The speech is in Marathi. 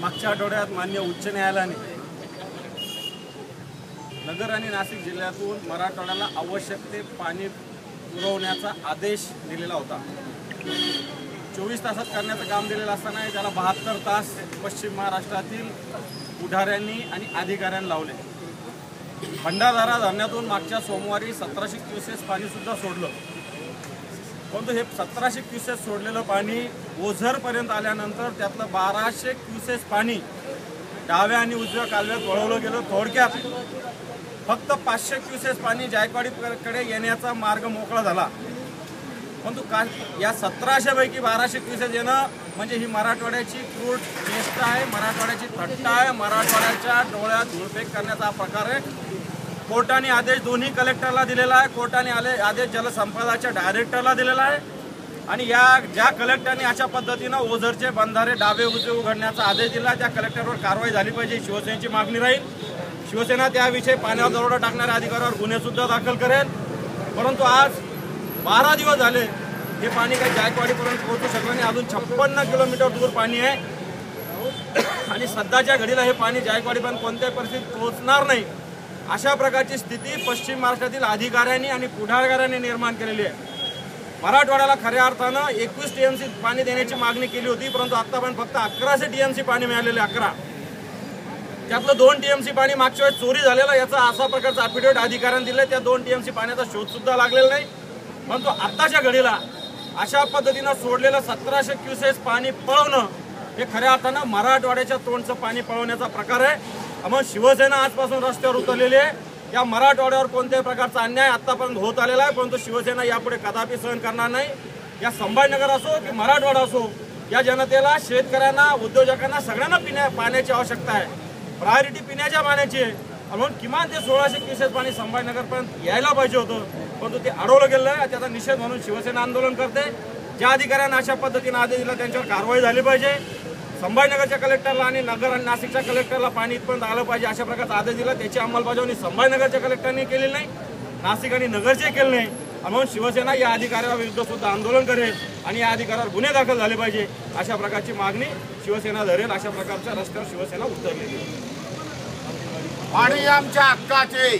मागच्या आठवड्यात मान्य उच्च न्यायालयाने नगर आणि नाशिक जिल्ह्यातून मराठवाड्याला आवश्यक ते पाणी पुरवण्याचा आदेश दिलेला होता। 24 तासात करण्याचं काम दिलेलं असताना त्याला 72 तास पश्चिम महाराष्ट्रातील पुढाऱ्यांनी आणि अधिकाऱ्यांनी लावले। भंडारदरा धरणातून मागच्या सोमवारी 1700 क्युसेस पाणीसुद्धा सोडलं, परंतु हे 1700 क्युसेस सोडलेलं पाणी ओझरपर्यंत आल्यानंतर त्यातलं 1200 क्युसेस पाणी डाव्या आणि उजव्या कालव्यात वळवलं गेलं। थोडक्यात फक्त 500 क्युसेस पाणी जायकवाडीकडे येण्याचा मार्ग मोकळा झाला, परंतु या 1700 पैकी 1200 क्युसेस येणं म्हणजे ही मराठवाड्याची क्रूड चेष्टा आहे, मराठवाड्याची थट्टा आहे, मराठवाड्याच्या डोळ्यात धुळफेक करण्याचा हा प्रकार आहे। कोर्टाने आदेश दोन्ही कलेक्टरला दिलेला आहे, कोर्टाने आदेश जलसंपदाच्या डायरेक्टरला दिलेला आहे आणि या ज्या कलेक्टरने अशा पद्धतीनं ओझरचे बंधारे डावे उजवे उघडण्याचा आदेश दिला त्या कलेक्टरवर कारवाई झाली पाहिजे, शिवसेनेची मागणी राहील। शिवसेना त्याविषयी पाण्यावर दरोडा टाकणाऱ्या अधिकाऱ्यावर गुन्हेसुद्धा दाखल करेल। परंतु आज 12 दिवस झाले हे पाणी काही जायकवाडीपर्यंत पोहोचू शकलं नाही। अजून 56 किलोमीटर दूर पाणी आहे आणि सध्याच्या घडीला हे पाणी जायकवाडीपर्यंत कोणत्याही परिस्थितीत पोहोचणार नाही। अशा प्रकारची स्थिती पश्चिम महाराष्ट्रातील अधिकाऱ्यांनी आणि पुढाऱ्यांनी निर्माण केलेली आहे। मराठवाड्याला खऱ्या अर्थानं 21 टीएमसी पाणी देण्याची मागणी केली होती, परंतु आतापर्यंत फक्त 1100 टीएमसी पाणी मिळालेले 11, त्यातलं 2 टीएमसी पाणी मागच्या वेळेस चोरी झालेलं याचा असा प्रकारचा अफिडेविट अधिकाऱ्यांनी दिले। त्या 2 टीएमसी पाण्याचा शोध सुद्धा लागलेला नाही, परंतु आताच्या घडीला अशा पद्धतीनं सोडलेलं 1700 क्युसेस पाणी पळवणं हे खऱ्या अर्थानं मराठवाड्याच्या तोंडचं पाणी पळवण्याचा प्रकार आहे। मग शिवसेना आजपासून रस्त्यावर उतरलेली आहे। या मराठवाड्यावर कोणत्याही प्रकारचा अन्याय आतापर्यंत होत आलेला आहे, परंतु शिवसेना यापुढे कदापि सहन करणार नाही। या संभाजीनगर असो की मराठवाडा असो, या जनतेला, शेतकऱ्यांना, उद्योजकांना सगळ्यांना पाण्याची आवश्यकता आहे, प्रायोरिटी पिण्याच्या पाण्याची आहे। म्हणून किमान ते 1600 क्युसेस पाणी संभाजीनगरपर्यंत यायला पाहिजे होतं, परंतु ते अडवलं गेलं आहे। त्याचा निषेध म्हणून शिवसेना आंदोलन करते। ज्या अधिकाऱ्यांना अशा पद्धतीने आदेश दिला त्यांच्यावर कारवाई झाली पाहिजे। संभाजीनगरच्या कलेक्टरला आणि नगर आणि नाशिकच्या कलेक्टरला पाणी इथपर्यंत आलं पाहिजे अशा प्रकारचा आदेश दिला, त्याची अंमलबजावणी संभाजीनगरच्या कलेक्टरने केलेली नाही, नाशिक आणि नगरचे केले नाही। म्हणून शिवसेना या अधिकाऱ्याविरुद्ध सुद्धा आंदोलन करेल आणि या अधिकाऱ्यावर गुन्हे दाखल झाले पाहिजे अशा प्रकारची मागणी शिवसेना धरेल। अशा प्रकारच्या रस्त्यावर शिवसेना उतरलेली आहे। पाणी आमच्या हक्काचे।